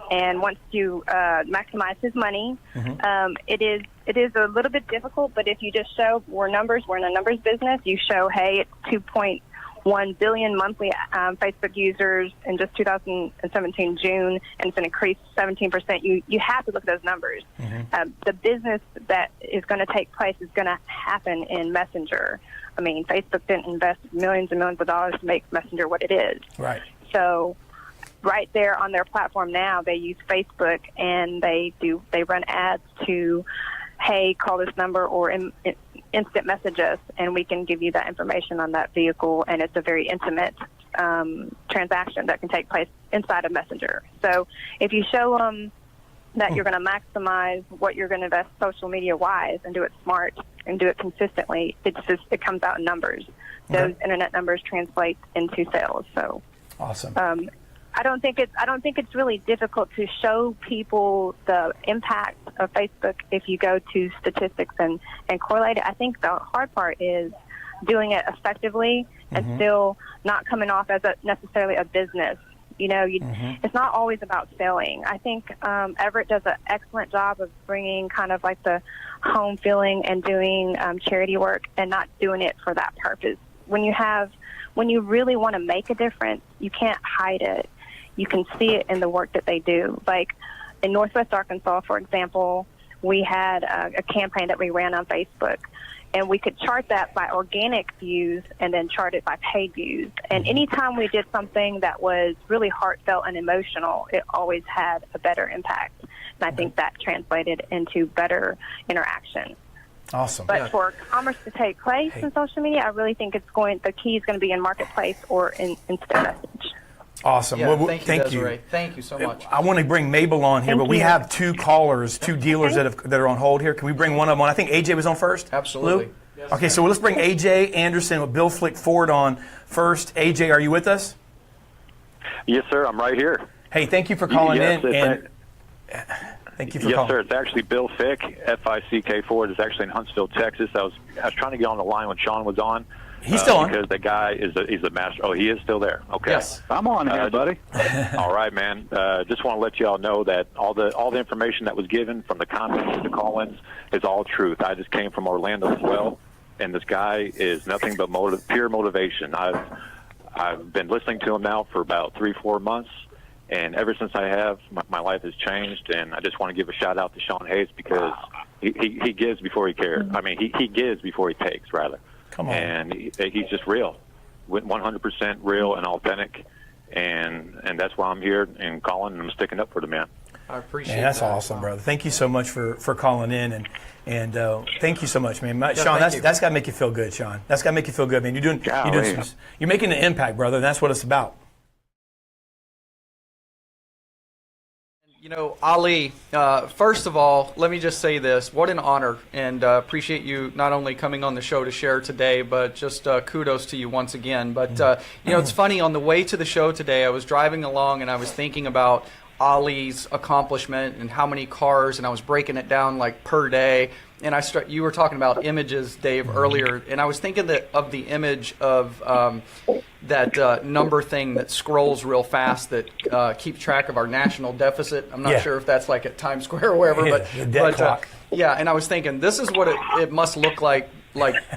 and wants to maximize his money, it is a little bit difficult. But if you just show we're in a numbers business. You show, hey, it's 2.1 billion monthly Facebook users in just 2017 June, and it's an increase 17%. You have to look at those numbers. The business that is going to take place is going to happen in Messenger. I mean, Facebook didn't invest millions and millions of dollars to make Messenger what it is. Right. So right there on their platform now, they use Facebook, and they run ads to, hey, call this number or instant message us, and we can give you that information on that vehicle, and it's a very intimate transaction that can take place inside of Messenger. So if you show them that you're going to maximize what you're going to invest social media-wise and do it smart and do it consistently, it comes out in numbers. Those internet numbers translate into sales. So awesome. I don't think it's really difficult to show people the impact of Facebook if you go to statistics and correlate it. I think the hard part is doing it effectively and still not coming off as necessarily a business. It's not always about selling. I think Everett does an excellent job of bringing kind of like the home feeling and doing charity work and not doing it for that purpose. When you really want to make a difference, you can't hide it. You can see it in the work that they do. Like in Northwest Arkansas, for example, we had a campaign that we ran on Facebook, and we could chart that by organic views and then chart it by paid views. And anytime we did something that was really heartfelt and emotional, it always had a better impact. And I think that translated into better interaction. Awesome. But for commerce to take place in social media, I really think the key is going to be in marketplace or in instant message. Awesome. Yeah, Well, thank you, Desiree. Thank you so much. I want to bring Mabel on here, Thank but we you. have two callers, two dealers that are on hold here. Can we bring one of them on? I think AJ was on first. Absolutely. Lou? Okay, so let's bring AJ Anderson with Bill Flick Ford on first. AJ, are you with us? Yes, sir. I'm right here. Hey, thank you for calling Yes, in. And thank you for yes, calling. sir. It's actually Bill Fick, F-I-C-K Ford. It's actually in Huntsville, Texas. I was trying to get on the line when Sean was on. He's still on. Because the guy he's a master. Oh, he is still there. Okay. Yes. I'm on here, buddy. All right, man. Just want to let you all know that all the information that was given from the comments to the call-ins is all truth. I just came from Orlando as well, and this guy is nothing but pure motivation. I've been listening to him now for about 3-4 months, and ever since I have, my life has changed. And I just want to give a shout out to Sean Hayes because he gives before he cares. I mean, he gives before he takes, rather. Come on. And he's just real, 100% real and authentic, and that's why I'm here and calling, and I'm sticking up for the man. I appreciate Man, that's that. awesome, brother. Thank you so much for calling in, and thank you so much, man. Sean, thank you. that's got to make you feel good, Sean. That's got to make you feel good, man. You're making an impact, brother, and that's what it's about. You know, Ali, first of all, let me just say this. What an honor, and appreciate you not only coming on the show to share today, but just kudos to you once again. But, you know, it's funny, on the way to the show today, I was driving along and I was thinking about Ali's accomplishment and how many cars, and I was breaking it down like per day. And you were talking about images, Dave, earlier, and I was thinking of the image of that number thing that scrolls real fast that keeps track of our national deficit. I'm not sure if that's like at Times Square or wherever, the debt clock. Yeah, and I was thinking this is what it must look like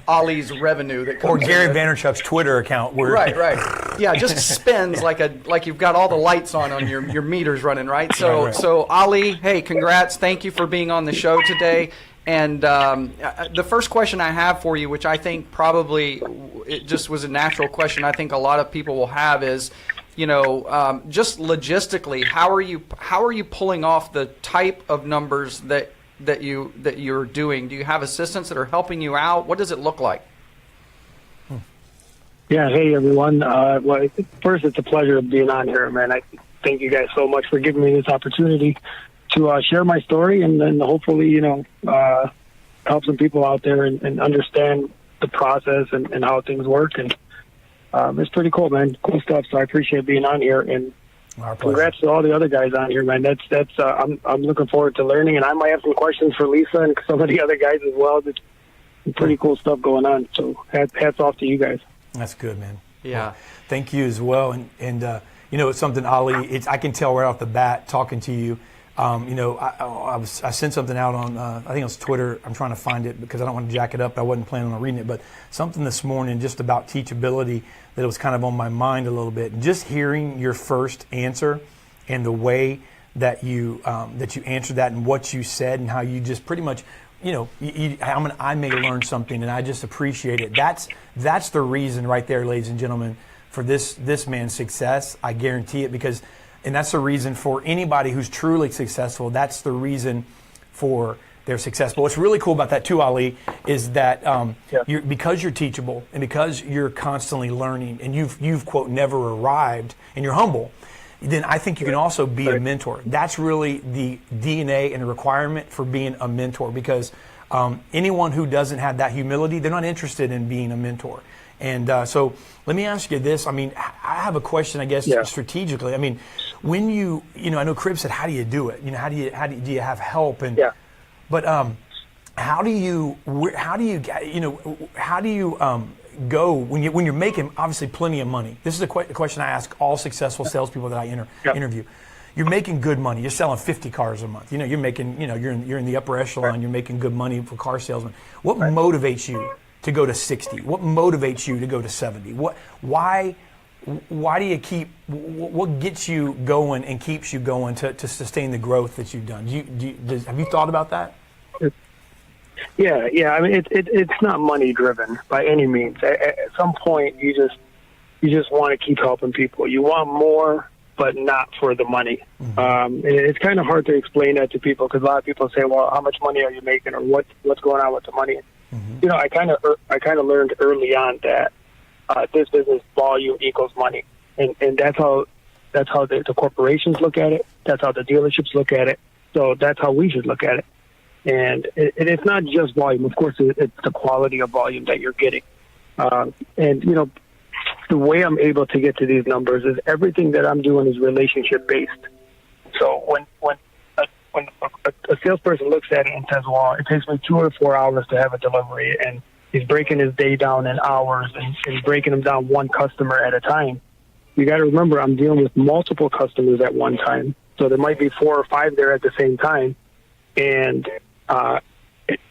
Ali's revenue that comes Or Gary in Vaynerchuk's Twitter account. Where right. Yeah, it just spins like you've got all the lights on your meters running, right? So Right. So Ali, hey, congrats. Thank you for being on the show today. And the first question I have for you, which I think probably it just was a natural question I think a lot of people will have, is, you know, just logistically, how are you pulling off the type of numbers that you're doing? Do you have assistants that are helping you out? What does it look like? Yeah, hey everyone. Well, first, it's a pleasure being on here, man. I thank you guys so much for giving me this opportunity to share my story, and then hopefully, you know, help some people out there and understand the process and how things work. And it's pretty cool, man. Cool stuff. So I appreciate being on here, and congrats to all the other guys on here, man. That's I'm looking forward to learning, and I might have some questions for Lisa and some of the other guys as well. There's some pretty cool stuff going on. So hats off to you guys. That's good, man. Yeah. Well, thank you as well. And you know, it's something, Ali, I can tell right off the bat talking to you. You know, I sent something out on, I think it was Twitter. I'm trying to find it because I don't want to jack it up. I wasn't planning on reading it, but something this morning just about teachability that was kind of on my mind a little bit. And just hearing your first answer and the way that you answered that and what you said and how you just pretty much, you know, I may learn something, and I just appreciate it. That's the reason right there, ladies and gentlemen, for this man's success. I guarantee it, and that's the reason for anybody who's truly successful. That's the reason for their success. But what's really cool about that too, Ali, is that because you're teachable and because you're constantly learning, and you've quote never arrived, and you're humble, then I think you can also be a mentor. That's really the DNA and the requirement for being a mentor, because anyone who doesn't have that humility, they're not interested in being a mentor. And so let me ask you this. I mean, I have a question, I guess, strategically. I mean, when you know, I know Crib said, how do you do it? You know, how do you have help? And but how do you go when you're making obviously plenty of money? This is a question I ask all successful salespeople that I interview. You're making good money. You're selling 50 cars a month. You know, you're making, you know, you're in the upper echelon. You're making good money for car salesmen. What motivates you to go to 60? What motivates you to go to 70? Why do you keep? What gets you going and keeps you going to sustain the growth that you've done? Have you thought about that? Yeah. I mean, it's not money driven by any means. At some point, you just want to keep helping people. You want more but not for the money. And it's kind of hard to explain that to people because a lot of people say, "Well, how much money are you making, or what's going on with the money?" You know, I kind of learned early on that this business volume equals money, and that's how the corporations look at it. That's how the dealerships look at it. So that's how we should look at it. And it's not just volume. Of course, it's the quality of volume that you're getting. And you know, the way I'm able to get to these numbers is everything that I'm doing is relationship based. So when a salesperson looks at it and says, "Well, it takes me 2 or 4 hours to have a delivery," and he's breaking his day down in hours and breaking them down one customer at a time, you got to remember I'm dealing with multiple customers at one time. So there might be 4 or 5 there at the same time, and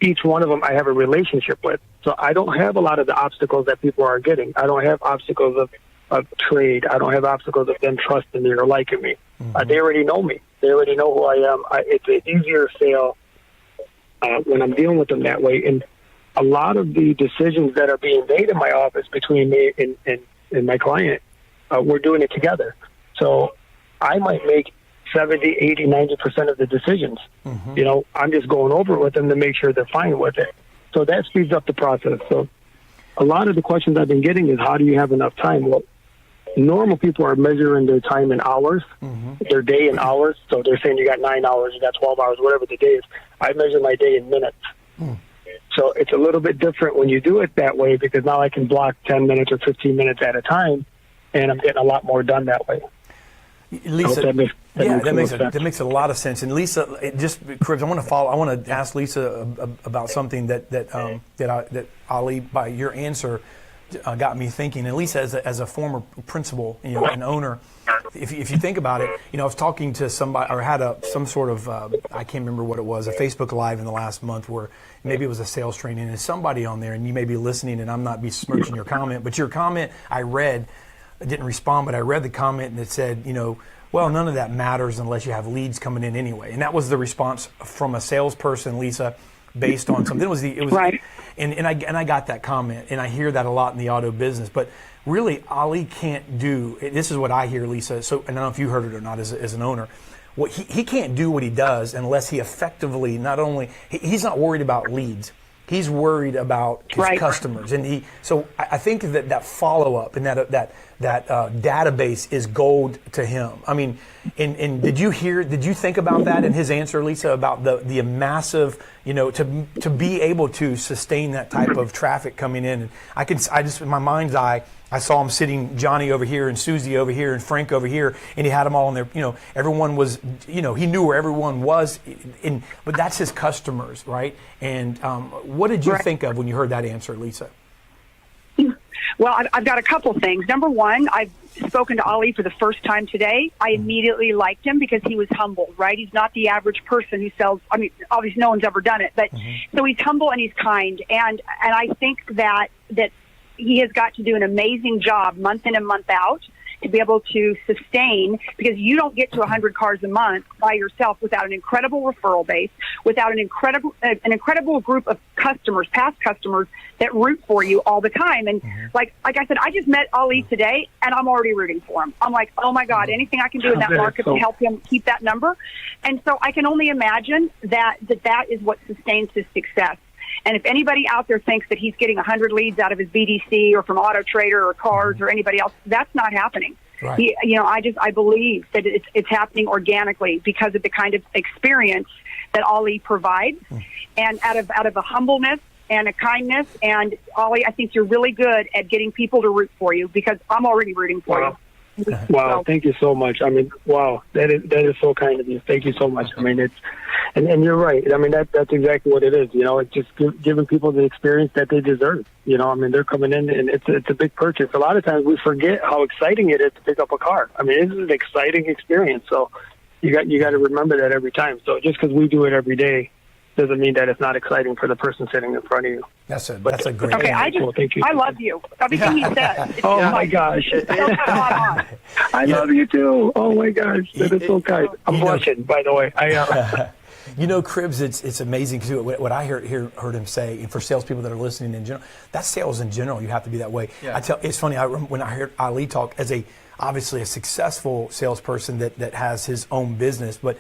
each one of them I have a relationship with. So I don't have a lot of the obstacles that people are getting. I don't have obstacles of trade. I don't have obstacles of them trusting me or liking me. They already know me. They already know who I am. It's an easier sale when I'm dealing with them that way. And a lot of the decisions that are being made in my office between me and my client, we're doing it together. So I might make 70, 80, 90% of the decisions. You know, I'm just going over it with them to make sure they're fine with it. So that speeds up the process. So a lot of the questions I've been getting is, how do you have enough time? Well, normal people are measuring their time in hours, their day in hours. So they're saying you got 9 hours, you got 12 hours, whatever the day is. I measure my day in minutes. So it's a little bit different when you do it that way, because now I can block 10 minutes or 15 minutes at a time, and I'm getting a lot more done that way. Lisa, that makes a lot of sense. And Lisa, Cribbs, I want to ask Lisa about something that Ali, by your answer, got me thinking. And Lisa, as a former principal, you know, an owner, if you think about it, you know, I was talking to somebody, or had some sort of I can't remember what it was, a Facebook Live in the last month where maybe it was a sales training, and somebody on there, and you may be listening, and I'm not besmirching your comment, but your comment I read. I didn't respond, but I read the comment and it said, you know, well, none of that matters unless you have leads coming in anyway. And that was the response from a salesperson, Lisa, based on something. It was right. And I got that comment, and I hear that a lot in the auto business. But really, Ali can't do. This is what I hear, Lisa. So, and I don't know if you heard it or not as an owner. What he can't do what he does unless he effectively not only he's not worried about leads. He's worried about his customers, and So I think that follow up and that database is gold to him. I mean, and did you think about that in his answer, Lisa, about the massive, you know, to be able to sustain that type of traffic coming in? And I just in my mind's eye, I saw him sitting, Johnny over here and Susie over here and Frank over here, and he had them all in there. You know, everyone was, you know, he knew where everyone was, but that's his customers, right? And what did you think of when you heard that answer, Lisa? Well, I've got a couple things. Number one, I've spoken to Ali for the first time today. I immediately liked him because he was humble, right? He's not the average person who sells. I mean, obviously no one's ever done it, but so he's humble and he's kind, and I think that he has got to do an amazing job month in and month out to be able to sustain, because you don't get to 100 cars a month by yourself without an incredible referral base, without an incredible group of customers, past customers that root for you all the time. And like I said, I just met Ali today, and I'm already rooting for him. I'm like, oh my God, anything I can do in that market to help him keep that number. And so I can only imagine that is what sustains his success. And if anybody out there thinks that he's getting 100 leads out of his BDC or from Auto Trader or Cars or anybody else, that's not happening. Right. I believe that it's happening organically because of the kind of experience that Ali provides, and out of a humbleness and a kindness. And Ali, I think you're really good at getting people to root for you, because I'm already rooting for you. Wow, thank you so much. I mean, wow, that is so kind of you. Thank you so much. I mean, it's and you're right. I mean, that's exactly what it is. You know, it's just giving people the experience that they deserve. You know, I mean, they're coming in, and it's a big purchase. A lot of times we forget how exciting it is to pick up a car. I mean, this is an exciting experience. So you got to remember that every time. So just because we do it every day doesn't mean that it's not exciting for the person sitting in front of you. That's a great. Okay, I love you. Everything you said. Oh my gosh. I love you too. Oh my gosh, that is so kind. I'm blushing, by the way. Cribbs, it's amazing too. What I heard him say, and for salespeople that are listening in general, that's sales in general. You have to be that way. Yeah. It's funny. When I heard Ali talk as obviously a successful salesperson that has his own business, but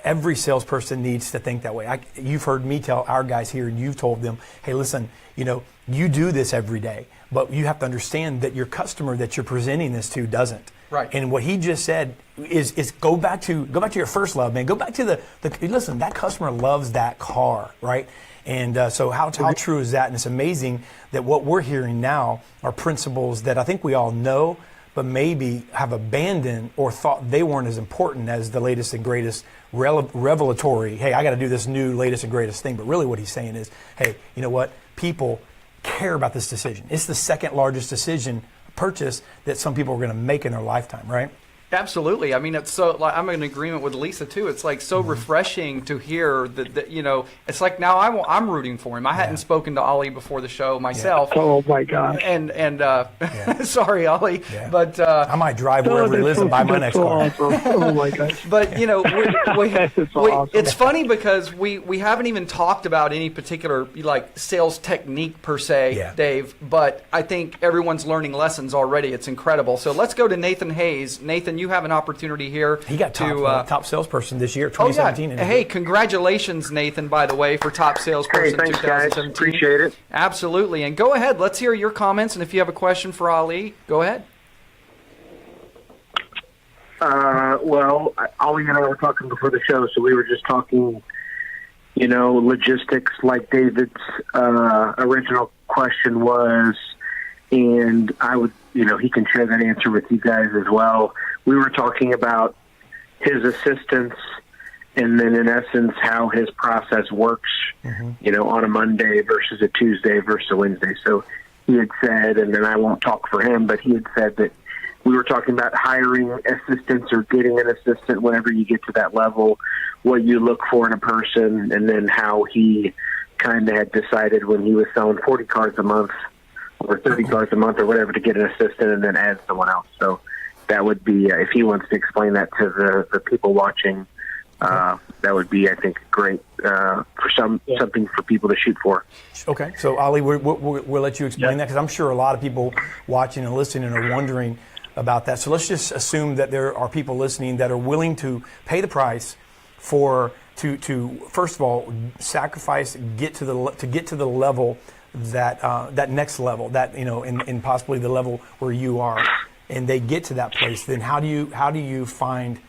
every salesperson needs to think that way. You've heard me tell our guys here, and you've told them, hey, listen, you do this every day, but you have to understand that your customer that you're presenting this to doesn't. Right. And what he just said is go back to your first love, man. Go back to listen, that customer loves that car, right? And so how true is that? And it's amazing that what we're hearing now are principles that I think we all know, but maybe have abandoned or thought they weren't as important as the latest and greatest revelatory, hey, I got to do this new latest and greatest thing. But really what he's saying is, hey, you know what? People care about this decision. It's the second largest purchase that some people are going to make in their lifetime, right? Absolutely. I mean, it's so. Like, I'm in agreement with Lisa too. It's like so refreshing to hear that. It's like now I'm rooting for him. I hadn't spoken to Ali before the show myself. Yeah. Oh my gosh. And sorry, Ali, but I might drive wherever he lives and buy my next car. Awesome. Oh my gosh. But awesome. It's funny because we haven't even talked about any particular like sales technique per se, Dave. But I think everyone's learning lessons already. It's incredible. So let's go to Nathan Hayes. Nathan, you have an opportunity here. He got top salesperson this year, 2017. Hey, congratulations, Nathan, by the way, for top salesperson 2017. Guys. Appreciate it. Absolutely. And go ahead. Let's hear your comments. And if you have a question for Ali, go ahead. Well, Ali and I were talking before the show, so we were just talking, logistics like David's original question was, and I would, he can share that answer with you guys as well. We were talking about his assistants and then in essence how his process works, on a Monday versus a Tuesday versus a Wednesday. So he had said, and then I won't talk for him, but he had said that we were talking about hiring assistants or getting an assistant whenever you get to that level, what you look for in a person, and then how he kind of had decided when he was selling 40 cars a month or 30 cars a month or whatever to get an assistant and then add someone else. So that would be, if he wants to explain that to the people watching, that would be, I think, great for something for people to shoot for. Okay. So, Ali, we'll let you explain that because I'm sure a lot of people watching and listening are wondering about that. So let's just assume that there are people listening that are willing to pay the price to first of all sacrifice, get to the level that next level that and possibly the level where you are, and they get to that place. Then how do you find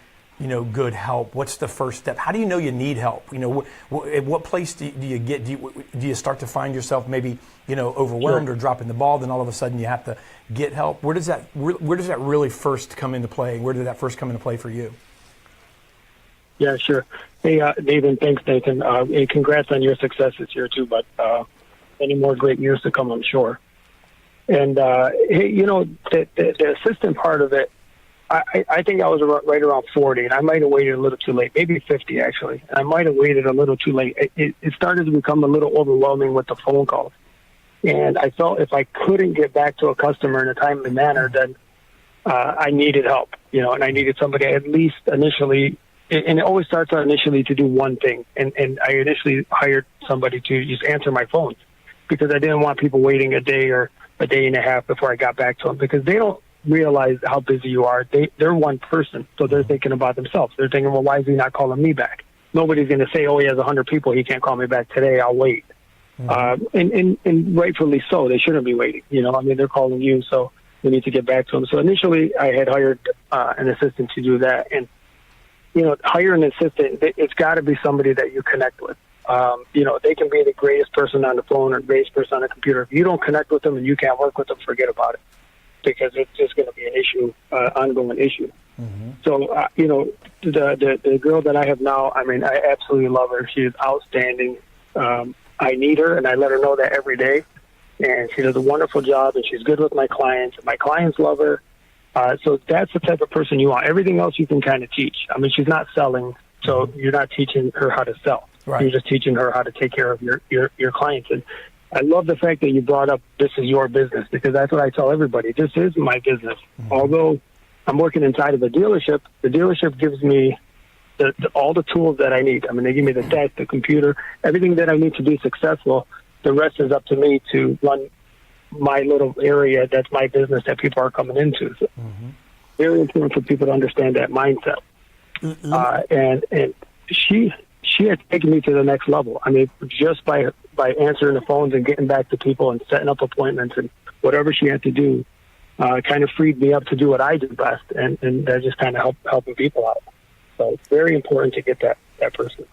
good help? What's the first step? How do you know you need help? At what place do you get? Do you start to find yourself maybe overwhelmed or dropping the ball? Then all of a sudden you have to get help. Where does that really first come into play? Where did that first come into play for you? Yeah, sure. Hey, Nathan, thanks, Nathan. And congrats on your success this year, too, but many more great years to come, I'm sure. And, the assistant part of it, I think I was right around 40, and I might have waited a little too late, maybe 50, actually. I might have waited a little too late. It started to become a little overwhelming with the phone calls. And I felt if I couldn't get back to a customer in a timely manner, then I needed help, and I needed somebody at least initially. And it always starts out initially to do one thing. And I initially hired somebody to just answer my phone because I didn't want people waiting a day or a day and a half before I got back to them because they don't realize how busy you are. They're one person, so they're thinking about themselves. They're thinking, well, why is he not calling me back? Nobody's going to say, oh, he has 100 people. He can't call me back today. I'll wait. And rightfully so. They shouldn't be waiting. They're calling you, so we need to get back to them. So initially I had hired an assistant to do that. And hire an assistant, it's got to be somebody that you connect with. They can be the greatest person on the phone or the greatest person on the computer. If you don't connect with them and you can't work with them, forget about it because it's just going to be an issue, ongoing issue. So, the girl that I have now, I absolutely love her. She is outstanding. I need her, and I let her know that every day. And she does a wonderful job, and she's good with my clients. My clients love her. So that's the type of person you want. Everything else you can kind of teach. She's not selling, so you're not teaching her how to sell. Right. You're just teaching her how to take care of your clients. And I love the fact that you brought up this is your business because that's what I tell everybody. This is my business. Although I'm working inside of a dealership, the dealership gives me all the tools that I need. I mean, they give me the desk, the computer, everything that I need to be successful. The rest is up to me to run my little area. That's my business that people are coming into. So very important for people to understand that mindset. And she had taken me to the next level. I mean, just by answering the phones and getting back to people and setting up appointments and whatever she had to do, kind of freed me up to do what I do best, and that just kind of helping people out. So it's very important to get that person.